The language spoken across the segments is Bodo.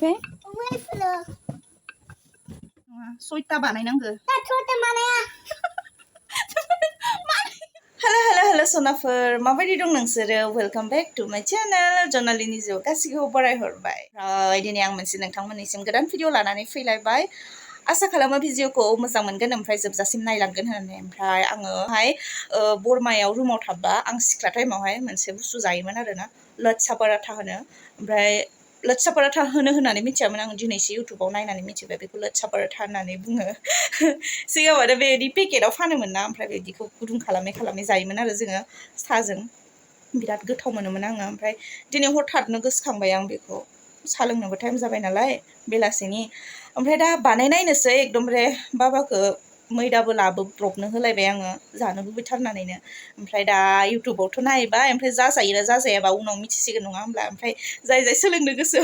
ओमफ्राय सयता बानायनांगो हेलो सोनाफोर माबायदि दं नोंसोरो वेलकाम बैक टू माय चैनल जनालिनी जिउ गासिखौबो बरायहरबाय दिनै आं मोनसे नोंथांमोननिसिम गोदान भिडिअ लानानै फैलायबाय आसा खालामो भिडिअखौ मोजां मोनगोन ओमफ्राय जोबजासिम नायलांगोन होननानै ओमफ्राय आङोहाय बरमायाव रुमाव थाबा आं सिख्ला टाइमावहाय मोनसे बुस्थु जायोमोन आरोना लच्छा पराठा होनो ओमफ्राय लच्छा पराठा होननानै मिथियामोन आं दिनैसो इउटुबाव नायनानै मिथिबाय बेखौ लच्छा पराठा होननानै बुङो सिगाङाव आरो बेदि पेकेटाव फानोमोन ना ओमफ्राय बिदिखौ गुदुं खालामै जायोमोन आरो जोङो साजों बिराद गोथाव मोनोमोन आङो ओमफ्राय दिनै हठाथनो गोसोखांबाय आं बेखौ सा लोंनोबो टाइम जाबाय नालाय बेलासिनि ओमफ्राय दा बानायनायनोसै एकदमबारे बाबाखौ मैदाबो लाबोब्रबनो होलायबाय आङो जानो लुबैथारनानैनो ओमफ्राय दा इउटुबावथ' नायबाय ओमफ्राय जाजायोना जाजायाबा उनाव मिथिसिगोन नङा होमब्ला ओमफ्राय जाय सोलोंनो गोसो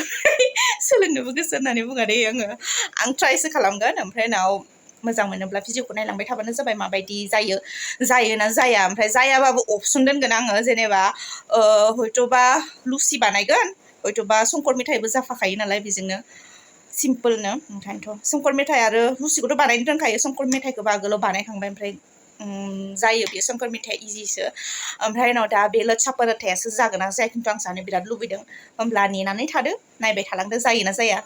सोलोंनोबो गोसो होननानै बुङा दे आं ट्राइसो खालामगोन ओमफ्राय उनाव मोजां मोनोब्ला भिडिअखौ नायलांबाय थाबानो जाबाय माबायदि जायोना जाया ओमफ्राय जायाबाबो अपसन दोनगोन आङो जेनेबा हयथ'बा लुसि बानायगोन हयथ'बा संकर मेथाइबो जाफाखायो नालाय बेजोंनो सिम्पोलनो ओंखायनोथ' संकर मेथाइ आरो लुसिखौथ' बानायनो रोंखायो संकर मेथाइखौबो आगोलाव बानायखांबाय ओमफ्राय जायो बे संकर मेथाइ इजिसो ओमफ्राय उनाव दा बे लच्छा पराठायासो जागोन ना जाया खिन्थु आं जानो बिराद लुबैदों होमब्ला नेनानै थादो नायबाय थालांदो जायोना जाया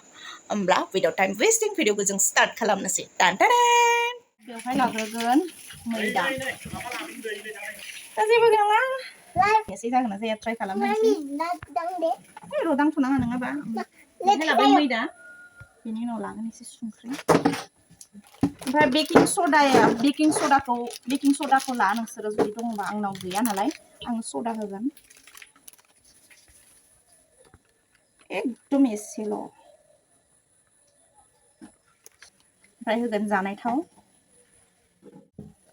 होमब्ला उइदाउट टाइम वेस्टिं भिडिअखौ जों स्टार्ट खालामनोसै टानटारेन बेवहाय लाग्रोगोन मैदा दा जेबो नङा एसे जागोन ना जाया ट्राइ खालामनोसै र' दांथ'नाङा नङाबा लाबाय मैदा बेनि उनाव लागोन एसे संख्रि ओमफ्राय बेकिं सदाखौ ला नोंसोरो जुदि दङबा आंनाव गैया नालाय आं सदा होगोन एकदम एसेल' ओमफ्राय होगोन जानाय थाव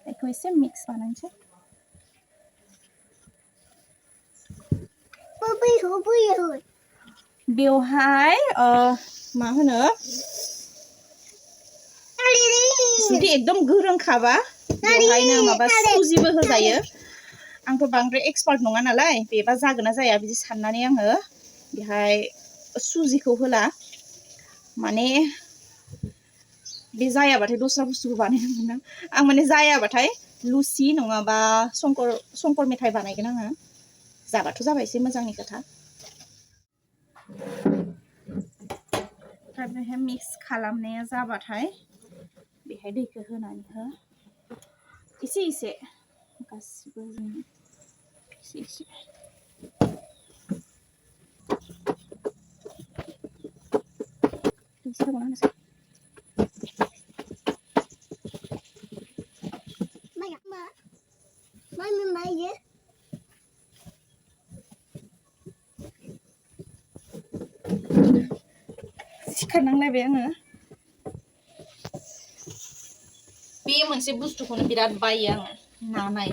बेखौ एसे मिक्स बानायनोसै बेवहाय मा होनो जुदि एकदम गोरोंखाबा बेवहायनो माबा सुजिबो होजायो आंथ' बांद्राय एक्सपार्ट नङा नालाय बेबा जागोन ना जाया बिदि साननानै आङो बेहाय सुजिखौ होला माने बे जायाबाथाय दस्रा बुस्थुखौ बानायनांगोन आं माने जायाबाथाय लुसि नङाबा संकर मेथाइ बानायगोन आङो जाबाथ' जाबाय एसे मोजांनि खोथा ओमफ्राय बेहाय मिक्स खालामनाया जाबाथाय बेहाय दैखौ होनानै हो एसे गासिबो एसे सिखारनांलायबाय आङो बे मोनसे बुस्थुखौनो बिराद बायो आङो नानाय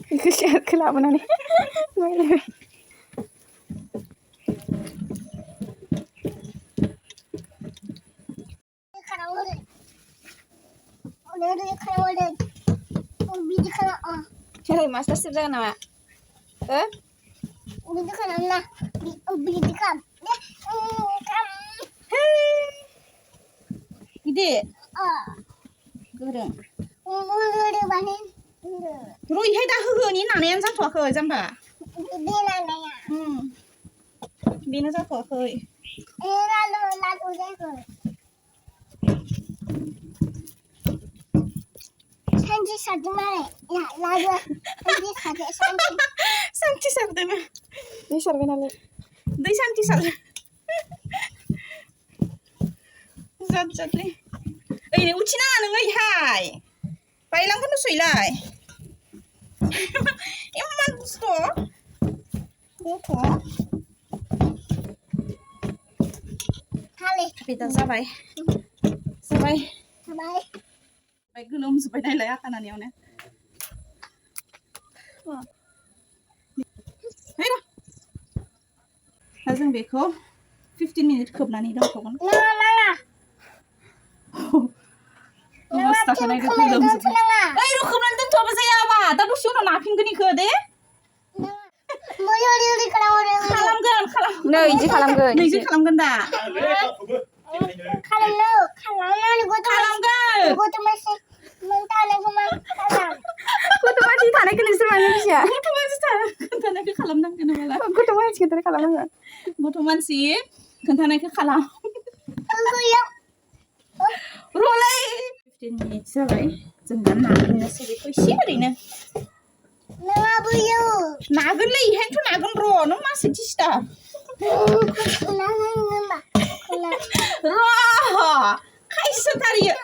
बेखौ शेयारखौ लाबोनानै मास्टार सेफ जागोन नामा बिदि खालामना बिदि खालाम गिदिर गोरों र'यहाय दा होहोनि नानायानो जाथ'वाखै जाम्बा बेनो जाथ'वाखै सांची सारदों मालाय सांची सारदों दै सारबाय नालाय दै सांची सारदों जादलै ओइ उथिनाङा नोङो ओइहाय बायलांगोन सैलाय इमान दुस्त' गथ' बेदा जाबाय गोलोमजोब्बाय नालाय आखानानैयावनो दा जों बेखौ 15 मिनिट खोबनानै दोनथ'गोन अबस्थाखौ नायदो गोलोमजोबबाय ओइ र' खोबनानै दोनथ'आबा जायाबा दा दसे उनाव नाफिनगोन इखो दे खालामगोन नै इदि खालामगोन नैजि खालामगोन दा गथ' मानसि थानायखौ नोंसोर मानो मिथिया गथ' मानसि खोन्थानायखौ खालामनांगोन होनबाला गथ' मानसि खोन्थानाय खालामनांगोन गथ' मानसि खोन्थानायखौ खालाम र'लाय 15 मिनिट जाबाय जों दा नागोननोसै बेखौ एसे ओरैनो नागोनलै इहायनोथ' नागोन र' नों मासे दिस्टार्ब र' खायसोथार इयो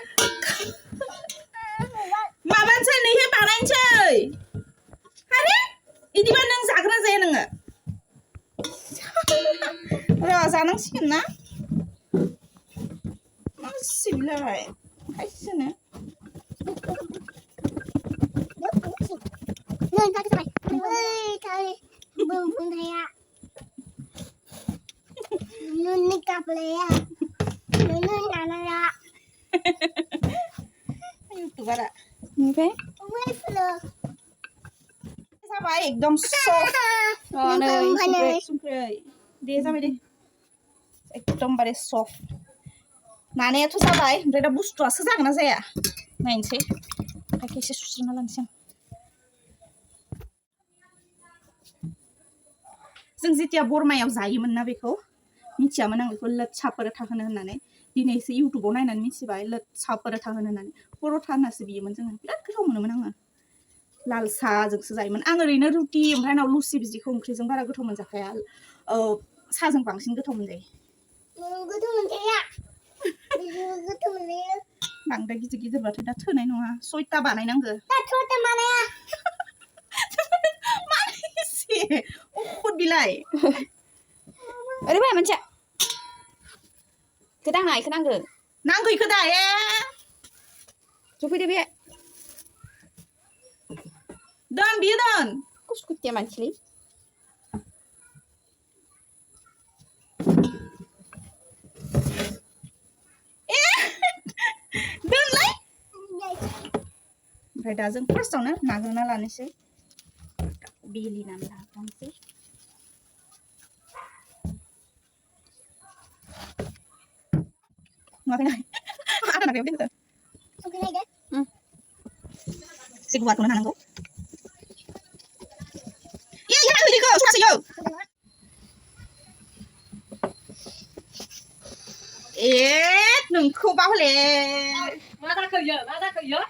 माबानोसै नैहाय बानायनोसै आरे इदिबा नों जाग्रा जाया नोङो र' जानांसिगोन ना मा सिबिलाय खायसोनो YouTuber ओमफ्राय जाबाय एकदम सफ्ट संख्रै दे जाबाय दे एकदमबारे सफ्ट नानायाथ' जाबाय ओमफ्राय दा बुस्थुआसो जागोन ना जाया नायनोसै आखाइखौ एसे सुस्रना लानोसै आं जों जेतिया बरमायाव जायोमोन ना बेखौ मिथियामोन आं बेखौ लाचा परोथा होनो होननानै दिनैसो इउटुबाव नायनानै मिथिबाय लाचा परोथा होनो होननानै पर'था होननासो बियोमोन जोङो बिराद गोथाव मोनोमोन आङो लाल साहजोंसो जायोमोन आं ओरैनो रुटि ओमफ्राय उनाव लुसि बिदिखौ ओंख्रिजों बारा गोथाव मोनजाखाया साहजों बांसिन गोथाव मोनजायो बांद्राय गिदिर गिदिरबाथाय दा थोनाय नङा 6टा बानायनांगौ मानसि उखुद बिलाइ ओरैबाय मोनसे गोदाङा इखौ नांगौ इखौ दा जफैदो बे दोन बियो दोन कुसकुटिया मानसिलै दोनलाय ओमफ्राय दा जों फार्स्टआवनो नाग्रोना लानोसै बेलिनानै लाग्रोनोसै नुवाखै आदा नागायाव दोनदो एसे गुवारखौनो नानांगौ नोंखौ बाहले मा जाखो इयो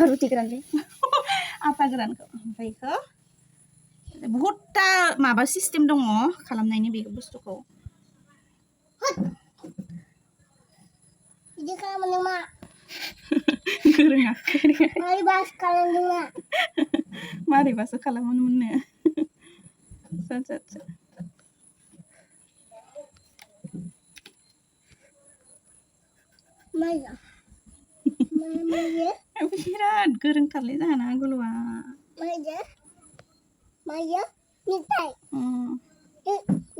रुटि गोरानलै आटा गोरानखौ ओमफ्राय इखौ बहुदटा माबा सिस्टेम दङ खालामनायनि बे बुस्थुखौ बिदि खालामनो मा गोरोङा मारैबासो खालामदोंना मारैबासो खालामोमोननो माया बिराद गोरोंथारलै जाहाना गुलुआ माया मिथाइ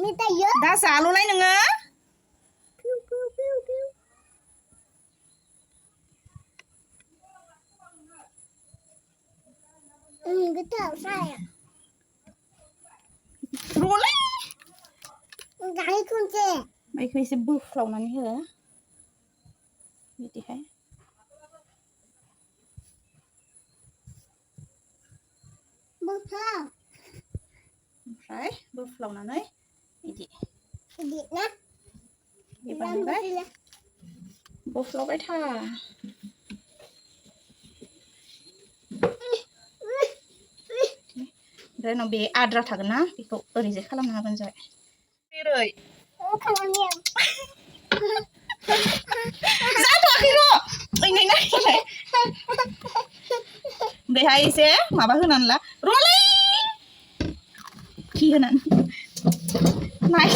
मिथाइ दा जाल'लाय नोङो गोथाव साया र'लाय गाय खनसे बेखौ एसे बोफ्लावनानै हो बिदिहाय ओमफ्राय बोफ्लावनानै बिदि ना बानायबाय बोफ्लावबाय था ओमफ्राय उनाव बे आद्रा थागोन ना बेखौ ओरैजाय खालामना होबानो जाबाय ओरै जाथ'आखै र' ओमफ्रायहाय एसे माबा होनानै ला र'लै खि होनानै नाय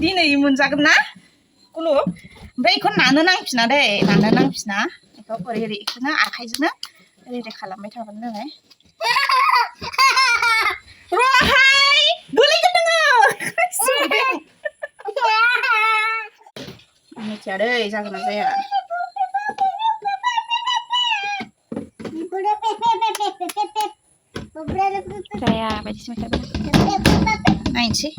दिनै मोनजागोन ना कुलु ओमफ्राय बेखौ नानो नांफिना दै नानो नांफिना बेखौ ओरै ओरै बेखौनो आखाइजोंनो ओरै ओरै खालामबाय थाबानो जाबाय र'हाय गोलैगोन नोङो मिथिया दै जागोन ना जाया जाया बायदिसो नायनोसै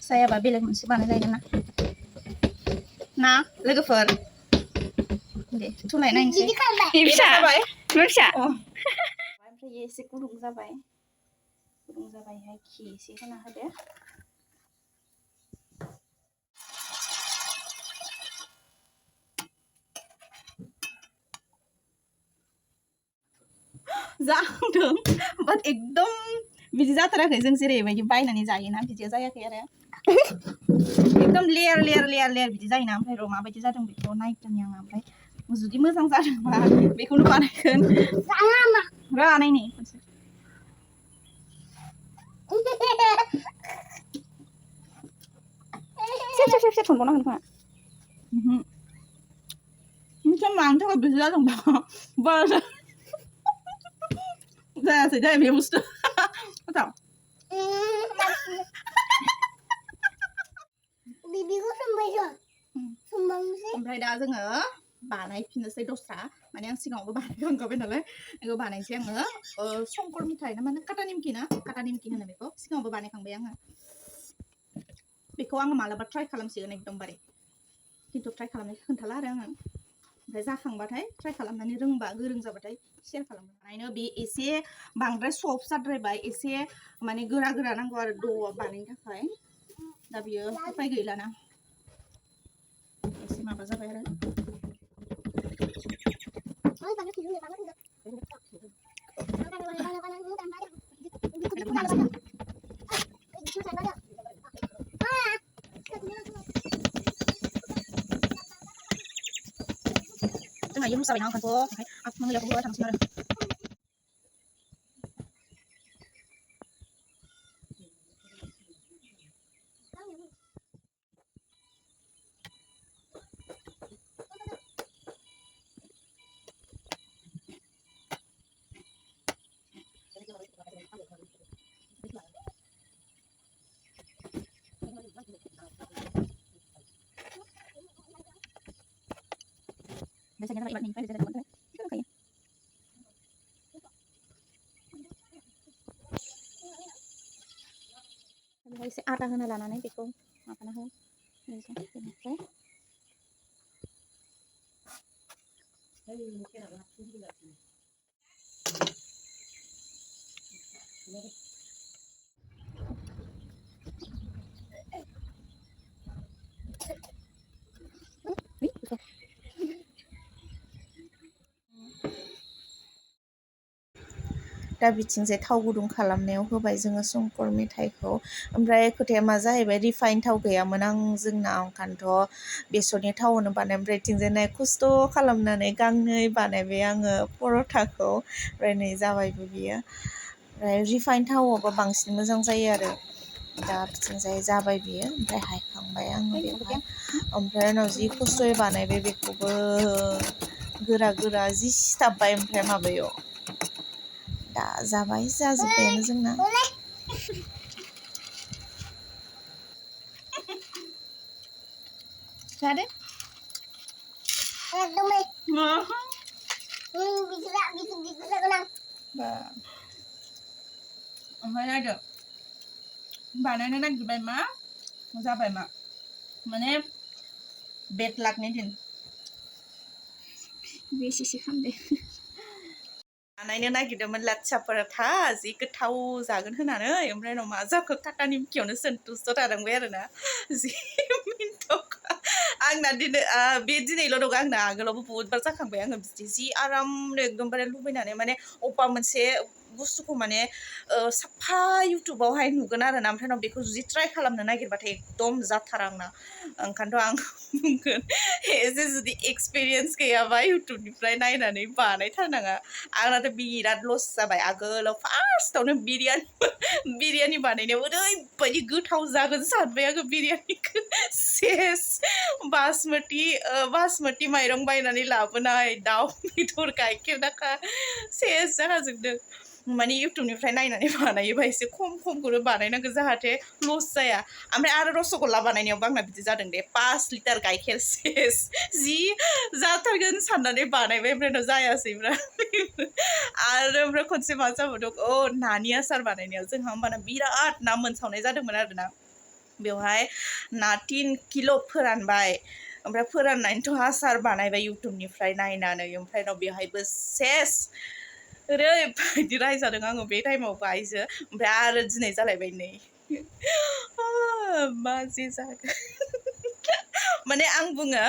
जायाबा बेलेग मोनसे बानायलायगोन ना लोगोफोर दे थुलाय नायनोसै फिसा जाबाय फिसा ओमफ्राय एसे गुदुं जाबायहाय खि एसे होना होदो जादों बाट एकदम बिदि जाथाराखै जों जेरैबायदि बायनानै जायोना बिदिया जायाखै आरो एकदम लेयार लेयार लेयार लेयार बिदि जायोना ओमफ्राय र' माबायदि जादों बेखौ नायग्रोनि आङो ओमफ्राय जुदि मोजां जादोंबा बेखौनो बानायगोन र' नायनि खनसे फिसा थनबावनांगोन खोमा मिथिया मानि थाखाय बिदि जादोंबा बारा जायासै दे बे बुस्थु ओमफ्राय दा जोङो बानायफिननोसै दस्रा माने आं सिगाङावबो बानायखांखाबाय नालाय बेखौ बानायनोसै आङो संकर मिथाइ ना माने काटा निमकि होनो बेखौ सिगाङावबो बानायखांबाय आङो बेखौ आङो मालाबा ट्राइ खालामसिगोन एकदमबारे खिन्थु ट्राइ खालामनायखौ खोन्थाला आरो आङो ओमफ्राय जाखांबाथाय ट्राइ खालामनानै रोंबा गोरों जाबाथाय शेयार खालामगोन बानायनो बे एसे बांद्राय सफ्ट जाद्रायबाय एसे माने गोरा गोरा नांगौ आरो द' बानायनो थाखाय दा बियो उफाय गैलाना एसे माबा जाबाय आरो जोंहा इयो मुसाबायना ओंखामखौ ओमफ्राय आं मोनायावबो थांसिगोन आरो biasanya kan ibarat nih kan bisa ada kan kayak tapi saya ada kan lanan nih beku apa nah दा बिथिंजाय थाव गुदुं खालामनायाव होबाय जोङो संकर मेथाइखौ ओमफ्राय खोथाया मा जाहैबाय रिफाइन थाव गैयामोन जोंनाव ओंखायनोथ' बेसरनि थावआवनो बानाय ओमफ्राय इथिंजाय खस्थ' खालामनानै गांनै बानायबाय आङो पर'थाखौ ओमफ्राय नै जाबायबो बियो ओमफ्राय रिफाइन थावआवबा बांसिन मोजां जायो आरो दा बिथिंजाय जाबाय बियो ओमफ्राय हायखांबाय आङो बेवहाय ओमफ्राय उनाव जि खस्थ'यै बानायबाय बेखौबो गोरा गोरा जि सिथाबबाय ओमफ्राय माबायाव दा जाबाय जाजोब्बायानो जोंना जादो ओमफ्राय नायदो बानायनो नागिरबाय मा जाबाय मा माने बेड लाकनि दिन बेसेसो खामदो बानायनो नागिरदोंमोन लाच्चा पराठा जि गोथाव जागोन होननानै ओमफ्राय उनाव मा जाखो काटा निमकियावनो सन्तुस्ट' थादोंबाय आरोना जि मिन्थ'खा आंना दिनै बे दिनैल' नङा आंना आगोलावबो बहुद बार जाखांबाय आङो बिदि जि आरामनो एकदमबारे लुबैनानै माने अबेबा मोनसे बुस्थुखौ माने साफा इउटुबावहाय नुगोन आरो ना ओमफ्राय उनाव बेखौ जुदि ट्राइ खालामनो नागिरबाथाय एकदम जाथारा आंना ओंखायनोथ' आं बुंगोन एसे जुदि एक्सपिरियेन्स गैयाबा इउटुबनिफ्राय नायनानै बानायथारनाङा आंनाथ' बिराद लस जाबाय आगोलाव फार्स्टआवनो बिरियानि बानायनायाव ओरैबायदि गोथाव जागोन सानबाय आङो बिरियानिखौ सेस बासमति माइरं बायनानै लाबोनाय दाउ बेदर गाइखेर दाखा सेस जाखाजोबदों माने इउटुबनिफ्राय नायनानै बानायोबा एसे खमखौनो बानायनांगौ जाहाथे लस जाया ओमफ्राय आरो रसगल्ला बानायनायावबो आंना बिदि जादों दे 5 लिटार गाइखेर सेस जि जाथारगोन साननानै बानायबाय ओमफ्राय उनाव जायासैब्रा आरो ओमफ्राय खनसे मा जाबावदों नानि आसार बानायनायाव जोंहा होमबाना बिराद ना मोनसावनाय जादोंमोन आरोना बेवहाय ना 3 किल' फोरानबाय ओमफ्राय फोराननानैथ' आसार बानायबाय इउटुबनिफ्राय नायनानै ओमफ्राय उनाव बेवहायबो सेस ओरैबायदि रायजादों आङो बे टाइमावबो आइजो ओमफ्राय आरो दिनै जालायबाय नै मा जे जागोन माने आं बुङो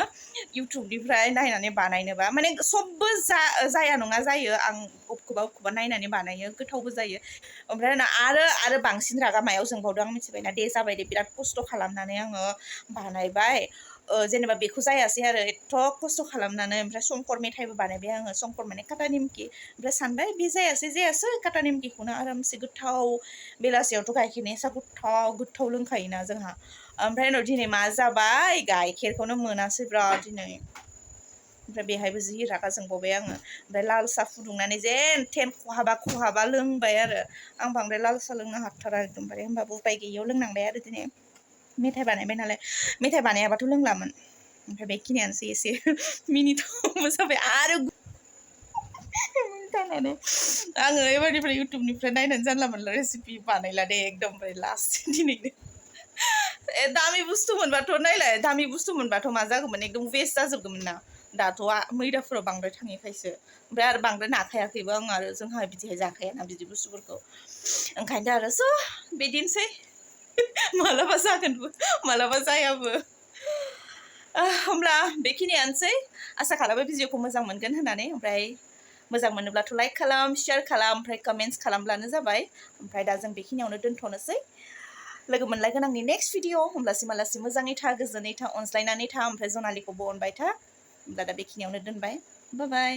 इउटुबनिफ्राय नायनानै बानायनोबा माने सबबो जाया नङा जायो आं अबेखौबा नायनानै बानायो गोथावबो जायो ओमफ्राय आरो बांसिन रागा मायाव जोंबावदों आं मिथिबायना दे जाबाय दे बिराद खस्थ' खालामनानै आङो बानायबाय जेनेबा बेखौ जायासै आरो एथ' खस्थ' खालामनानै ओमफ्राय संकर मेथाइबो बानायबाय आङो संकर माने काटा निमकि ओमफ्राय सानबाय बे जायासै काटा निमकिखौनो आरामसे गोथाव बेलासियावथ' गाइखेरनि साहा गोथाव लोंखायोना जोंहा ओमफ्राय उनाव दिनै मा जाबाय गाइखेरखौनो मोनासैब्रा दिनै ओमफ्राय बेहायबो जि रागा जोंबावबाय आङो ओमफ्राय लाल साहा फुदुंनानै जेन थेन खहाबा लोंबाय आरो आं बांद्राय लाल साहा लोंनो हाथारा एकदमबारे होमबाबो उपाय गैयियाव लोंनांबाय आरो दिनै मेथाइ बानायबाय नालाय मेथाइ बानायाबाथ' लोंलामोन ओमफ्राय बेखिनियानोसै एसे मिनिथावबो जाबाय आरो जानानै आङो एबारनिफ्राय इउटुबनिफ्राय नायनानै जानला मोनला रेसिपि बानायला दे एकदमबारे लास्ट दिनैनो दामि बुस्थु मोनबाथ' नायलाय दामि बुस्थु मोनबाथ' मा जागौमोन एकदम वेस्ट जाजोबगौमोन ना दाथ' मैदाफोराव बांद्राय थाङैखायसो ओमफ्राय आरो बांद्राय नाखायाखैबो आं आरो जोंहा बिदिहाय जाखायाना बिदि बुस्थुफोरखौ ओंखायनो आरो बिदिनोसै मालाबा जागोनबो मालाबा जायाबो होमब्ला बेखिनियानोसै आसा खालामो भिडिअखौ मोजां मोनगोन होननानै ओमफ्राय मोजां मोनोब्लाथ' लाइक खालाम शेयार खालाम ओमफ्राय कमेन्ट्स खालामब्लानो जाबाय ओमफ्राय दा जों बेखिनियावनो दोनथ'नोसै लोगो मोनलायगोन आंनि नेक्स्ट भिडिअ होमब्लासिम मोजाङै था गोजोनै था अनज्लायनानै था ओमफ्राय जनालिखौबो अनबाय था होमब्ला दा बेखिनियावनो दोनबाय बाय बाय